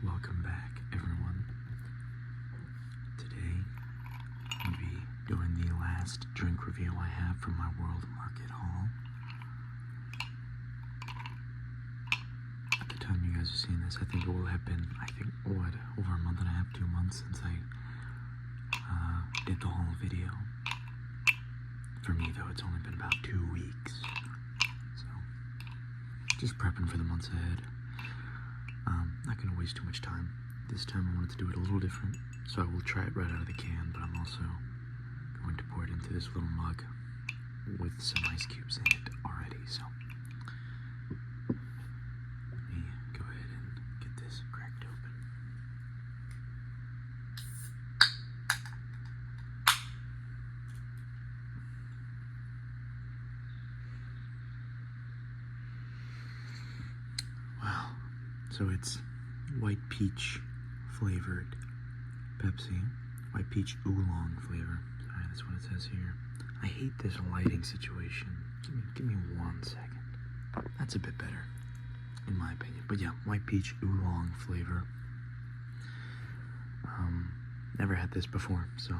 Welcome back, everyone. Today, I'll be doing the last drink review I have from my World Market haul. At the time you guys are seeing this, I think it will have been, over a month and a half, 2 months since I did the haul video. For me, though, it's only been about 2 weeks. So, just prepping for the months ahead. Not gonna waste too much time. This time I wanted to do it a little different, so I will try it right out of the can, but I'm also going to pour it into this little mug with some ice cubes in it already, so let me go ahead and get this cracked open. Wow, so it's white peach flavored Pepsi, white peach oolong flavor. Sorry, that's what it says here. I hate this lighting situation. Give me 1 second. That's a bit better, in my opinion. But yeah, white peach oolong flavor. Never had this before, so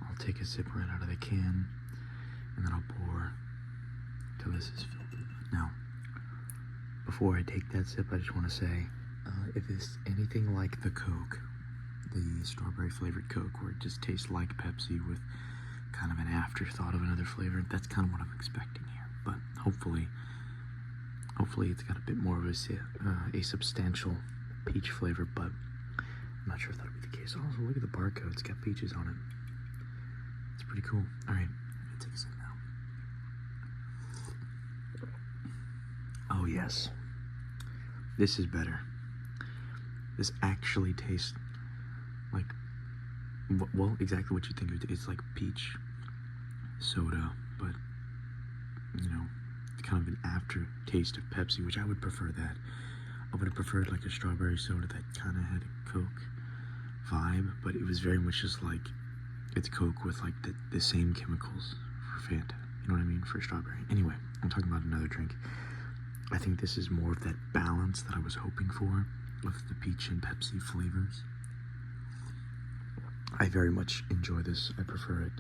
I'll take a sip right out of the can, and then I'll pour till this is filled. Now, before I take that sip, I just want to say, if it's anything like the Coke, the strawberry flavored Coke, where it just tastes like Pepsi with kind of an afterthought of another flavor, that's kind of what I'm expecting here. But hopefully it's got a bit more of a substantial peach flavor, but I'm not sure if that'll be the case. Also, look at the barcode, it's got peaches on it. It's pretty cool. All right, I'm gonna take a sip now. Oh yes, this is better. This actually tastes like, well, exactly what you think it is. It's like peach soda, but, you know, kind of an aftertaste of Pepsi, which I would prefer that. I would have preferred like a strawberry soda that kind of had a Coke vibe, but it was very much just like, it's Coke with like the same chemicals for Fanta. You know what I mean? For strawberry. Anyway, I'm talking about another drink. I think this is more of that balance that I was hoping for with the peach and Pepsi flavors. I very much enjoy this. I prefer it.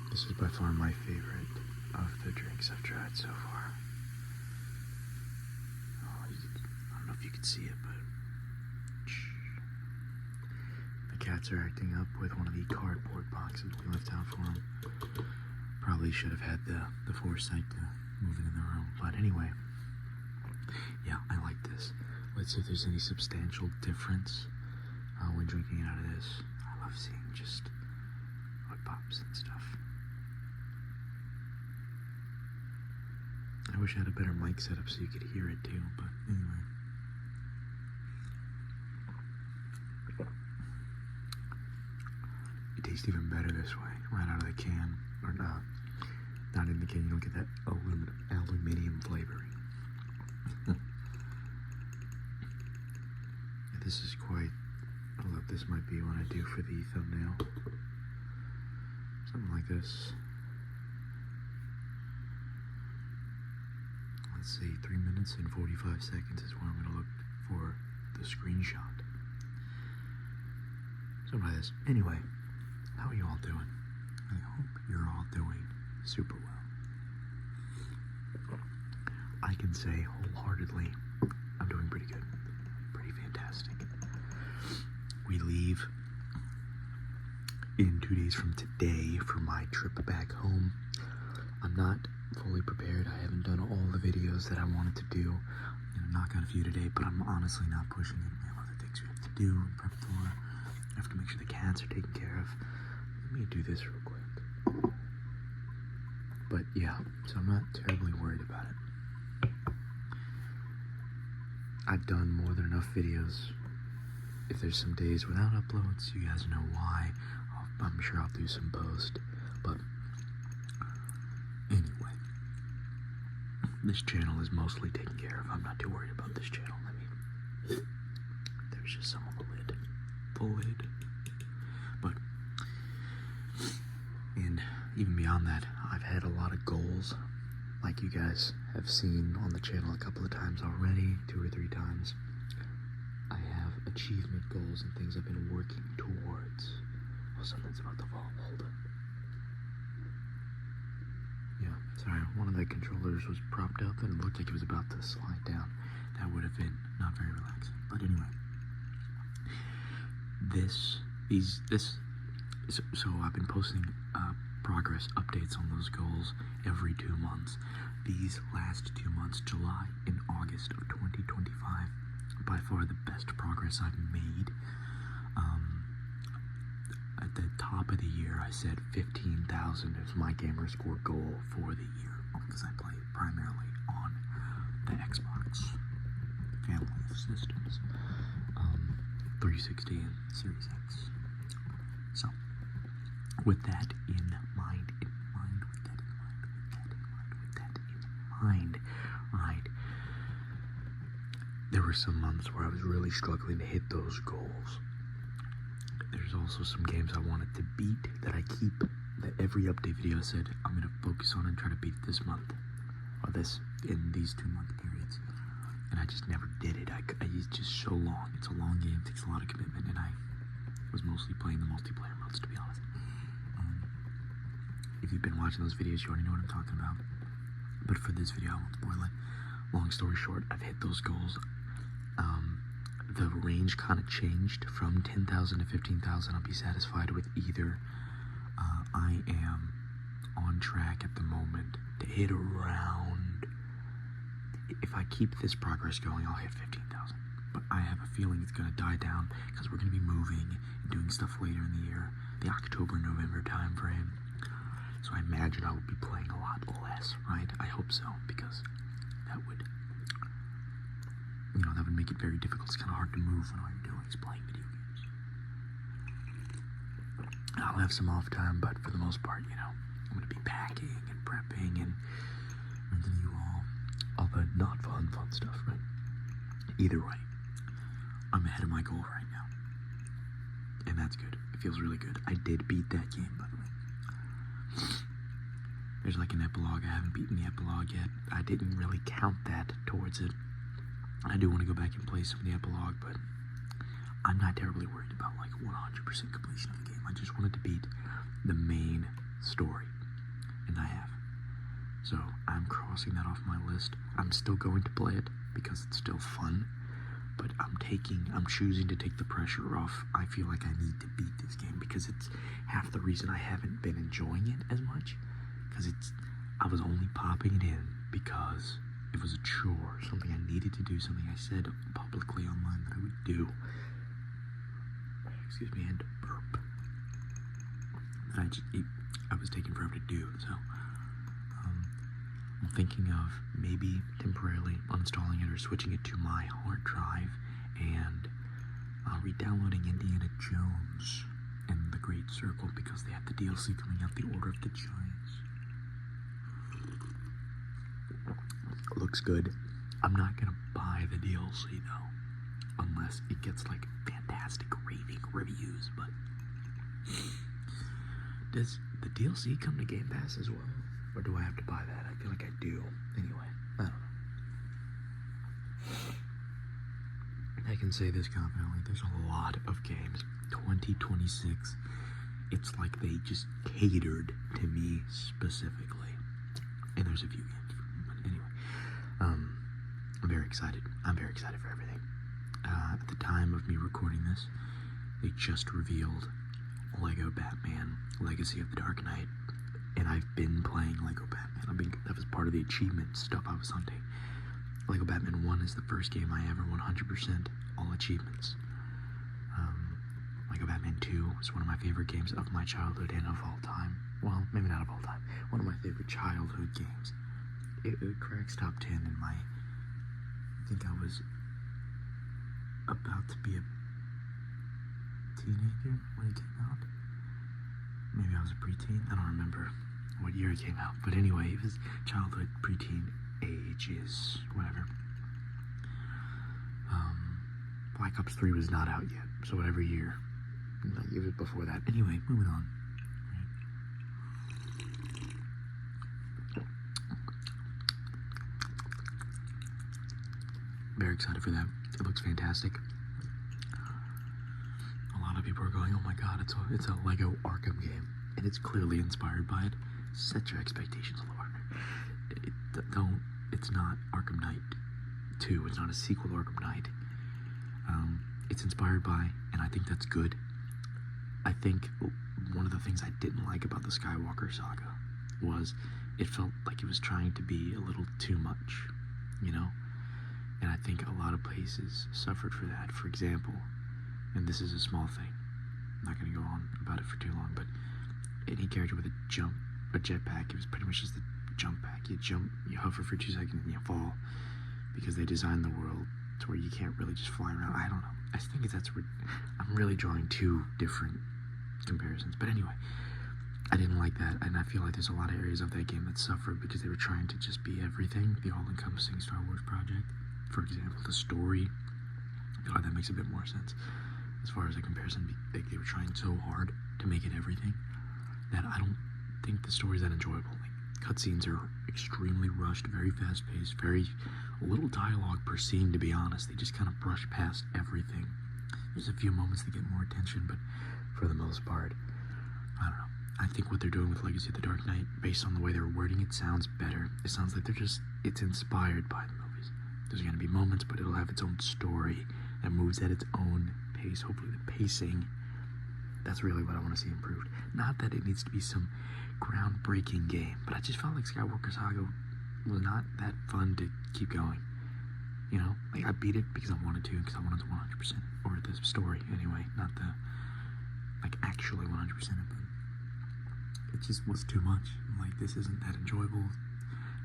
This is by far my favorite of the drinks I've tried so far. Oh, I don't know if you can see it, but the cats are acting up with one of the cardboard boxes we left out for them. Probably should have had the foresight to move it in the room, but anyway. Yeah, I like this. Let's see if there's any substantial difference when drinking it out of this. I love seeing just what pops and stuff. I wish I had a better mic setup so you could hear it too, but anyway. It tastes even better this way, right out of the can. Or not in the can, you don't get that aluminum flavoring. This is quite, hold up, this might be what I do for the thumbnail. Something like this. Let's see, 3 minutes and 45 seconds is where I'm going to look for the screenshot. Something like this. Anyway, how are you all doing? I hope you're all doing super well. I can say wholeheartedly, I'm doing pretty good. Pretty fantastic. We leave in 2 days from today for my trip back home. I'm not fully prepared. I haven't done all the videos that I wanted to do. I'm gonna knock out a few today, but I'm honestly not pushing it. We have other things we have to do and prep for. I have to make sure the cats are taken care of. Let me do this real quick. But yeah, so I'm not terribly worried about it. I've done more than enough videos. If there's some days without uploads, you guys know why. I'm sure I'll do some post. But anyway, this channel is mostly taken care of. I'm not too worried about this channel. There's just some on the lid. Full lid. But, and even beyond that, I've had a lot of goals like you guys have seen on the channel a couple of times already, 2 or 3 times, I have achievement goals and things I've been working towards. Oh, something's about to fall. Hold up. Yeah, sorry, one of the controllers was propped up and it looked like it was about to slide down. That would have been not very relaxing. But anyway, so I've been posting progress updates on those goals every 2 months. These last 2 months, July and August of 2025, by far the best progress I've made. At the top of the year, I said 15,000 is my gamer score goal for the year, because I play primarily on the Xbox family of systems, 360 and Series X. So, with that in mind, right? There were some months where I was really struggling to hit those goals. There's also some games I wanted to beat that I keep, that every update video said I'm going to focus on and try to beat this month, or in these 2-month periods, and I just never did it. It's just so long. It's a long game, takes a lot of commitment, and I was mostly playing the multiplayer modes, to be honest. If you've been watching those videos, you already know what I'm talking about, but for this video, I won't spoil it. Long story short, I've hit those goals. The range kind of changed from 10,000 to 15,000. I'll be satisfied with either. I am on track at the moment to hit around, if I keep this progress going, I'll hit 15,000. But I have a feeling it's going to die down because we're going to be moving and doing stuff later in the year, the October-November time frame. So I imagine I will be playing a lot less, right? I hope so, because that would make it very difficult. It's kind of hard to move when all you're doing is playing video games. I'll have some off time, but for the most part, I'm going to be packing and prepping and bringing you all the not fun stuff, right? Either way, I'm ahead of my goal right now. And that's good. It feels really good. I did beat that game, by the way. There's like an epilogue. I haven't beaten the epilogue yet. I didn't really count that towards it. I do want to go back and play some of the epilogue, but I'm not terribly worried about like 100% completion of the game. I just wanted to beat the main story, and I have. So I'm crossing that off my list. I'm still going to play it because it's still fun, but I'm choosing to take the pressure off. I feel like I need to beat this game because it's half the reason I haven't been enjoying it as much, because I was only popping it in because it was a chore, something I needed to do, something I said publicly online that I would do. Excuse me, and burp. I was taking forever to do, so I'm thinking of maybe temporarily uninstalling it or switching it to my hard drive and re-downloading Indiana Jones and the Great Circle because they have the DLC coming out, The Order of the Giants. Looks good. I'm not gonna buy the DLC though, unless it gets like fantastic raving reviews. But does the DLC come to Game Pass as well, or do I have to buy that? I feel like I do. Anyway, I don't know. I can say this confidently. There's a lot of games. 2026. It's like they just catered to me specifically, and there's a few games. I'm very excited. I'm very excited for everything. At the time of me recording this, they just revealed Lego Batman Legacy of the Dark Knight, and I've been playing Lego Batman. That was part of the achievement stuff I was hunting. Lego Batman 1 is the first game I ever 100% all achievements. Lego Batman 2 is one of my favorite games of my childhood and of all time. Well, maybe not of all time. One of my favorite childhood games. It cracks top 10 in my... I think I was about to be a teenager when it came out. Maybe I was a preteen. I don't remember what year it came out. But anyway, it was childhood, preteen, ages, whatever. Black Ops 3 was not out yet. So whatever year. It was before that. Anyway, moving on. very excited for that. It looks fantastic. A lot of people are going, oh my god, it's a Lego Arkham game, and it's clearly inspired by it. Set your expectations lower. It's not Arkham Knight 2. It's not a sequel to Arkham Knight. It's inspired by, and I think that's good. I think one of the things I didn't like about the Skywalker saga was it felt like it was trying to be a little too much, you know? And I think a lot of places suffered for that. For example, and this is a small thing, I'm not going to go on about it for too long, but any character with a jetpack, it was pretty much just a jump pack. You jump, you hover for 2 seconds, and you fall, because they designed the world to where you can't really just fly around. I don't know. I think I'm really drawing 2 different comparisons. But anyway, I didn't like that, and I feel like there's a lot of areas of that game that suffered because they were trying to just be everything, the all-encompassing Star Wars project. For example, the story, I feel like that makes a bit more sense as far as a comparison. They were trying so hard to make it everything that I don't think the story is that enjoyable. Like, cutscenes are extremely rushed, very fast-paced, very little dialogue per scene, to be honest. They just kind of brush past everything. There's a few moments that get more attention, but for the most part, I don't know. I think what they're doing with Legacy of the Dark Knight, based on the way they're wording it, sounds better. It sounds like it's inspired by the movies. There's going to be moments, but it'll have its own story that moves at its own pace. Hopefully the pacing, that's really what I want to see improved. Not that it needs to be some groundbreaking game, but I just felt like Skywalker Saga was not that fun to keep going. You know, like, I beat it because I wanted to, because I wanted to 100%, or the story anyway, not the, like, actually 100% it, but it just was too much. I'm like, this isn't that enjoyable.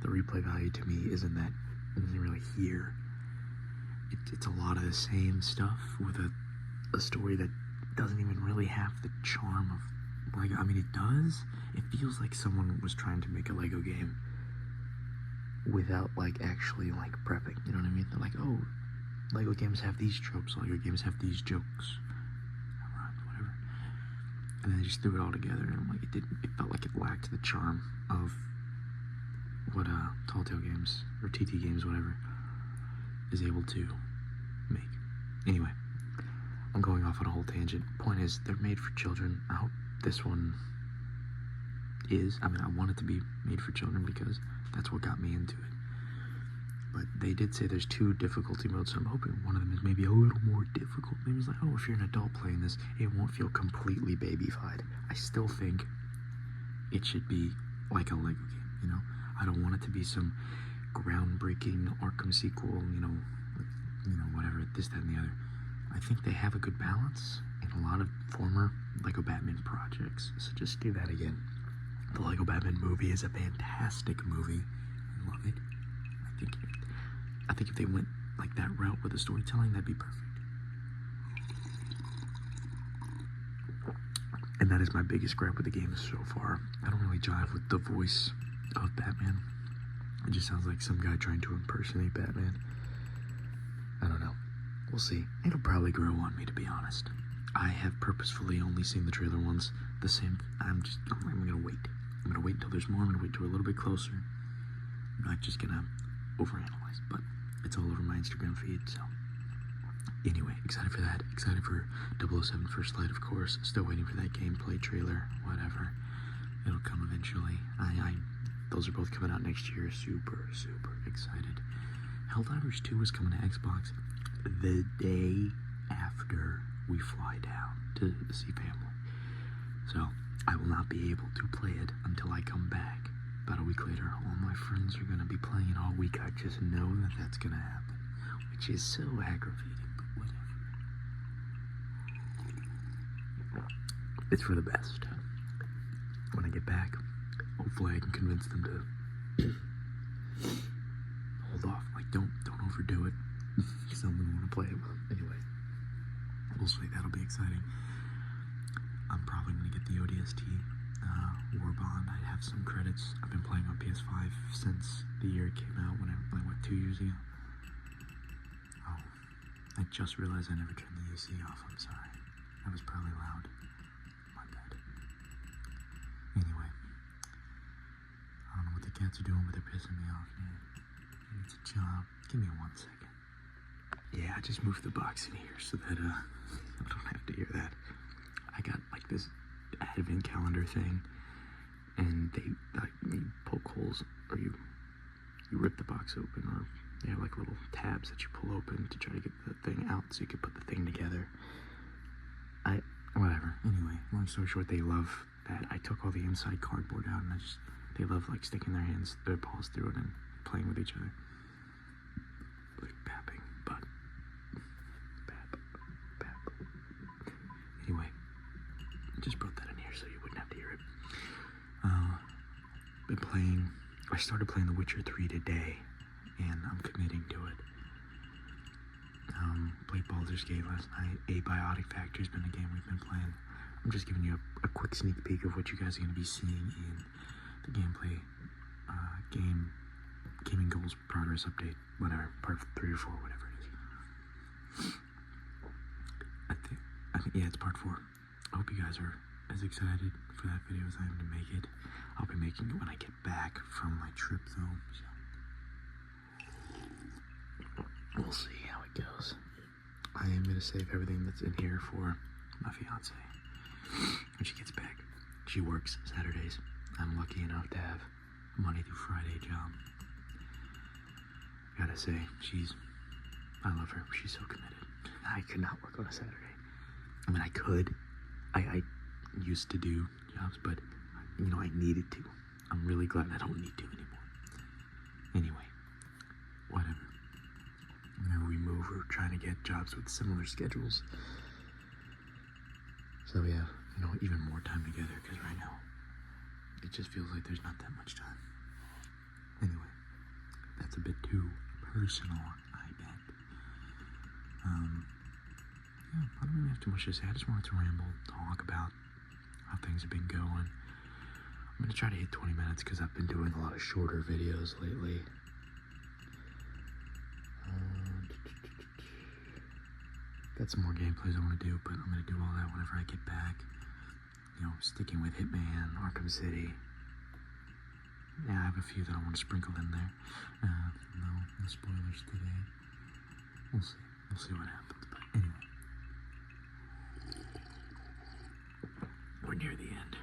The replay value to me isn't really here. It's a lot of the same stuff with a story that doesn't even really have the charm of Lego. I mean, it does. It feels like someone was trying to make a Lego game without, like, actually, like, prepping. You know what I mean? They're like, oh, Lego games have these tropes, Lego games have these jokes, whatever. And then they just threw it all together, and I'm like, it felt like it lacked the charm of what Tall Tale Games, or TT Games, whatever, is able to make. Anyway, I'm going off on a whole tangent. Point is, they're made for children. I hope this one is. I mean, I want it to be made for children because that's what got me into it. But they did say there's 2 difficulty modes, so I'm hoping one of them is maybe a little more difficult. Maybe it's like, oh, if you're an adult playing this, it won't feel completely babyfied. I still think it should be like a Lego game, you know? I don't want it to be some groundbreaking Arkham sequel, you know, whatever, this, that, and the other. I think they have a good balance in a lot of former Lego Batman projects, so just do that again. The Lego Batman movie is a fantastic movie. I love it. I think if they went like that route with the storytelling, that'd be perfect. And that is my biggest gripe with the game so far. I don't really jive with the voice of Batman. It just sounds like some guy trying to impersonate Batman. I don't know. We'll see. It'll probably grow on me, to be honest. I have purposefully only seen the trailer once. The same. I'm gonna wait. I'm gonna wait until there's more. I'm gonna wait till we're a little bit closer. I'm not just gonna overanalyze, but it's all over my Instagram feed, so. Anyway, excited for that. Excited for 007 First Light, of course. Still waiting for that gameplay trailer, whatever. It'll come eventually. Those are both coming out next year. Super, super excited. Helldivers 2 is coming to Xbox the day after we fly down to see family. So, I will not be able to play it until I come back. About a week later, all my friends are going to be playing it all week. I just know that that's going to happen, which is so aggravating, but whatever. It's for the best. When I get back, hopefully I can convince them to hold off. Like, don't overdo it, because I'm going to want to play it. Well, anyway, we'll see. That'll be exciting. I'm probably going to get the ODST War Bond. I have some credits. I've been playing on PS5 since the year it came out, when I played, 2 years ago? Oh, I just realized I never turned the AC off. I'm sorry. That was probably loud. My bad. Anyway, I don't know what the cats are doing, but they're pissing me off, man. It's a job. Give me 1 second. Yeah, I just moved the box in here so that I don't have to hear that. I got like this advent calendar thing, and they like you poke holes, or you rip the box open, or they have like little tabs that you pull open to try to get the thing out so you can put the thing together. Whatever. Anyway, long story short, they love that. I took all the inside cardboard out, and they love like sticking their paws through it and playing with each other. Like papping, but pap, pap. Anyway, I just brought that in here so you wouldn't have to hear it. I started playing The Witcher 3 today, and I'm committing to it. Played Baldur's Gate last night. Abiotic Factory's been a game we've been playing. I'm just giving you a quick sneak peek of what you guys are going to be seeing in the gameplay, gaming goals progress update, whatever, part 3 or 4, whatever it is. I think, yeah, it's part 4. I hope you guys are as excited for that video as I am to make it. I'll be making it when I get back from my trip, though, so we'll see how it goes. I am going to save everything that's in here for my fiance when she gets back. She works Saturdays. I'm lucky enough to have a Monday through Friday job. Gotta say, I love her. She's so committed. I could not work on a Saturday. I mean, I could. I used to do jobs, but, I needed to. I'm really glad I don't need to anymore. Anyway, whatever. Whenever we move, we're trying to get jobs with similar schedules. So we have, even more time together, because right now, it just feels like there's not that much time. Anyway, that's a bit too personal, I bet. I don't really have too much to say. I just wanted to ramble, talk about how things have been going. I'm going to try to hit 20 minutes because I've been doing a lot of shorter videos lately. Got some more gameplays I want to do, but I'm going to do all that whenever I get back. Sticking with Hitman, Arkham City. Yeah, I have a few that I want to sprinkle in there. No spoilers today. We'll see. We'll see what happens. But anyway, we're near the end.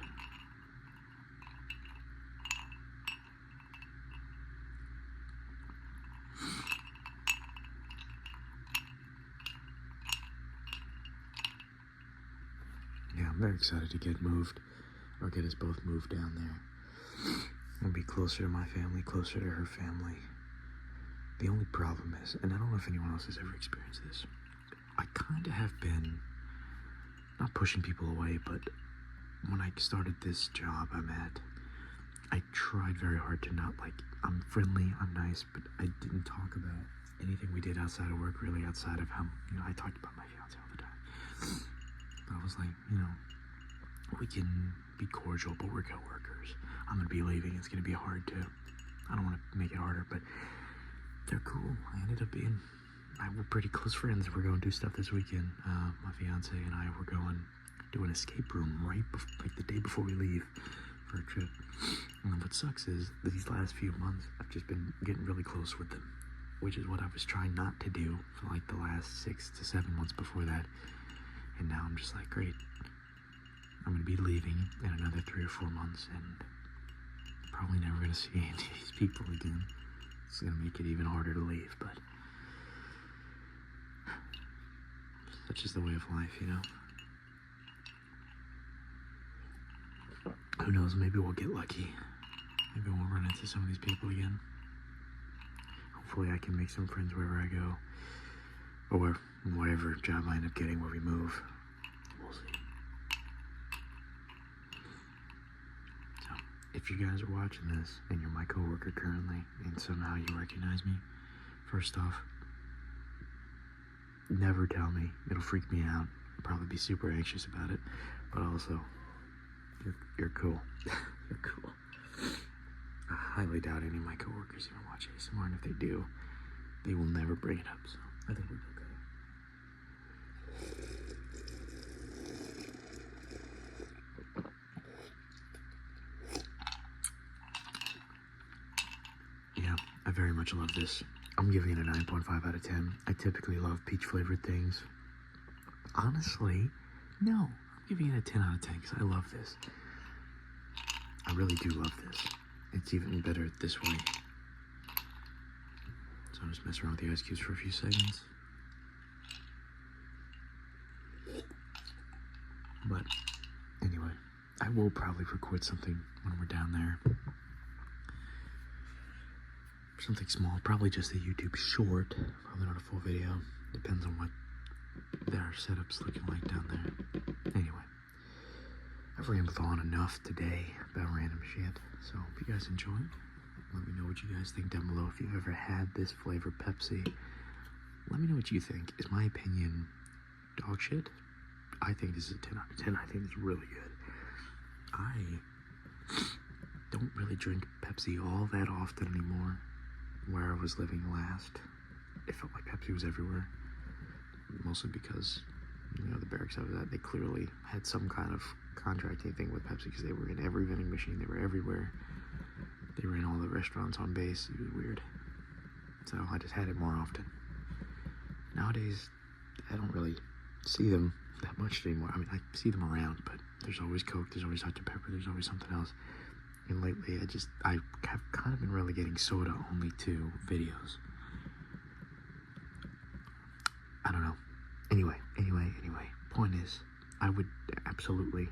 Yeah, I'm very excited to get moved, or get us both moved down there. I'll be closer to my family, closer to her family. The only problem is, and I don't know if anyone else has ever experienced this, I kind of have been, not pushing people away, but when I started this job I'm at, I tried very hard to not, I'm friendly, I'm nice, but I didn't talk about anything we did outside of work, really, outside of how, I talked about my fiance all the time. But I was like, we can be cordial, but we're coworkers. I'm going to be leaving. It's going to be hard to, I don't want to make it harder, but they're cool. We're pretty close friends. We're going to do stuff this weekend. My fiance and I, we're going to an escape room right before, the day before we leave for a trip. And what sucks is these last few months, I've just been getting really close with them, which is what I was trying not to do for the last 6 to 7 months before that. And now I'm just like, great, I'm going to be leaving in another 3 or 4 months, and probably never going to see any of these people again. It's going to make it even harder to leave, but such is the way of life, Who knows, maybe we'll get lucky. Maybe we'll run into some of these people again. Hopefully I can make some friends wherever I go, or whatever job I end up getting where we move. We'll see. So, if you guys are watching this and you're my coworker currently and somehow you recognize me, first off, never tell me. It'll freak me out. I'll probably be super anxious about it, but also, you're cool. You're cool. I highly doubt any of my coworkers even watch ASMR, and if they do, they will never bring it up, so I think we're okay. Yeah, I very much love this. I'm giving it a 9.5 out of 10. I typically love peach flavored things. Honestly, no, I'm giving it a 10 out of 10 because I love this. I really do love this. It's even better this way. So I'm just messing around with the ice cubes for a few seconds. But anyway, I will probably record something when we're down there. Something small, probably just a YouTube short, probably not a full video. Depends on what their setup's looking like down there. Anyway, I've rambled on enough today about random shit. So if you guys enjoy, let me know what you guys think down below. If you've ever had this flavor Pepsi, let me know what you think. Is my opinion dog shit? I think this is a 10 out of 10. I think it's really good. I don't really drink Pepsi all that often anymore. Where I was living last, it felt like Pepsi was everywhere. Mostly because, you know, the barracks I was at, they clearly had some kind of contracting thing with Pepsi because they were in every vending machine. They were everywhere. They were in all the restaurants on base. It was weird. So I just had it more often. Nowadays, I don't really see them that much anymore. I mean, I see them around, but there's always Coke, there's always Dr. Pepper, there's always something else. And lately, I have kind of been relegating soda only to videos. I don't know. Anyway. Point is, I would absolutely,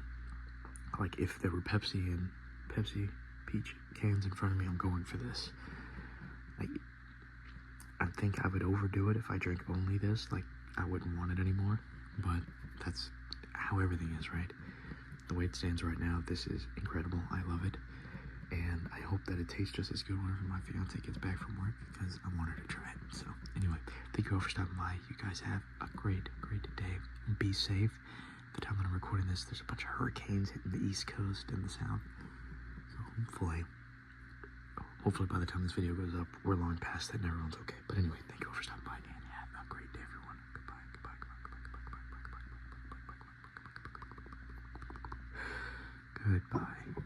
like, if there were Pepsi peach cans in front of me, I'm going for this. Like, I think I would overdo it if I drank only this. Like, I wouldn't want it anymore. But that's how everything is, right? The way it stands right now, this is incredible. I love it. And I hope that it tastes just as good whenever my fiance gets back from work because I want her to try it. So anyway, thank you all for stopping by. You guys have a great day. Be safe. The time that I'm recording this, there's a bunch of hurricanes hitting the East Coast and the South. So hopefully by the time this video goes up, we're long past it and everyone's okay. But anyway, thank you all for stopping by and have a great day, everyone. Goodbye.